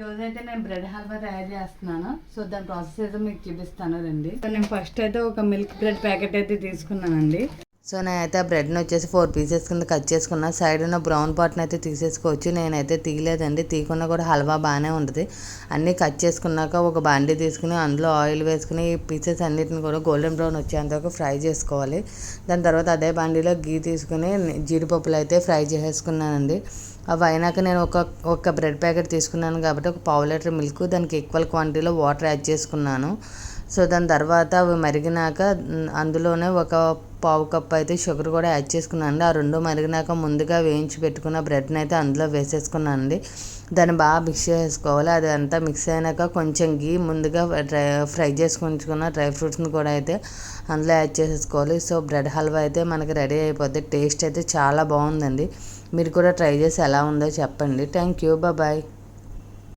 ఈరోజైతే నేను బ్రెడ్ హల్వా తయారు చేస్తున్నాను. సో దాని ప్రాసెస్ అయితే మీకు చూపిస్తాను రండి. సో నేను ఫస్ట్ అయితే ఒక మిల్క్ బ్రెడ్ ప్యాకెట్ అయితే తీసుకున్నానండి. సో నేనైతే ఆ బ్రెడ్ని వచ్చేసి 4 పీసెస్ కింద కట్ చేసుకున్నా. సైడ్ ఉన్న బ్రౌన్ పార్ట్ని అయితే తీసేసుకోవచ్చు. నేనైతే తీయలేదండి. తీయకుండా కూడా హల్వా బాగానే ఉంటుంది. అన్నీ కట్ చేసుకున్నాక ఒక బాండీ తీసుకుని అందులో ఆయిల్ వేసుకుని ఈ పీసెస్ అన్నిటిని కూడా గోల్డెన్ బ్రౌన్ వచ్చేంతవరకు ఫ్రై చేసుకోవాలి. దాని తర్వాత అదే బాండీలో గీ తీసుకుని జీడిపప్పులు అయితే ఫ్రై చేసేసుకున్నానండి. అవి అయినాక నేను ఒక బ్రెడ్ ప్యాకెట్ తీసుకున్నాను కాబట్టి ఒక 1/2 లీటర్ మిల్క్, దానికి ఈక్వల్ క్వాంటిటీలో వాటర్ యాడ్ చేసుకున్నాను. సో దాని తర్వాత అవి మరిగినాక అందులోనే ఒక 1/2 కప్ అయితే షుగర్ కూడా యాడ్ చేసుకున్నాను. ఆ రెండు మరిగినాక ముందుగా వేయించి పెట్టుకున్న బ్రెడ్ని అయితే అందులో వేసేసుకున్నానండి. దాన్ని బాగా మిక్స్ చేసుకోవాలి. అది అంతా మిక్స్ అయినాక కొంచెం గీ ముందుగా ఫ్రై చేసుకుంటున్న డ్రై ఫ్రూట్స్ని కూడా అయితే అందులో యాడ్ చేసేసుకోవాలి. సో బ్రెడ్ హల్వా అయితే మనకి రెడీ అయిపోద్ది. టేస్ట్ అయితే చాలా బాగుందండి. మీరు కూడా ట్రై చేసి ఎలా ఉందో చెప్పండి. Thank you, bye.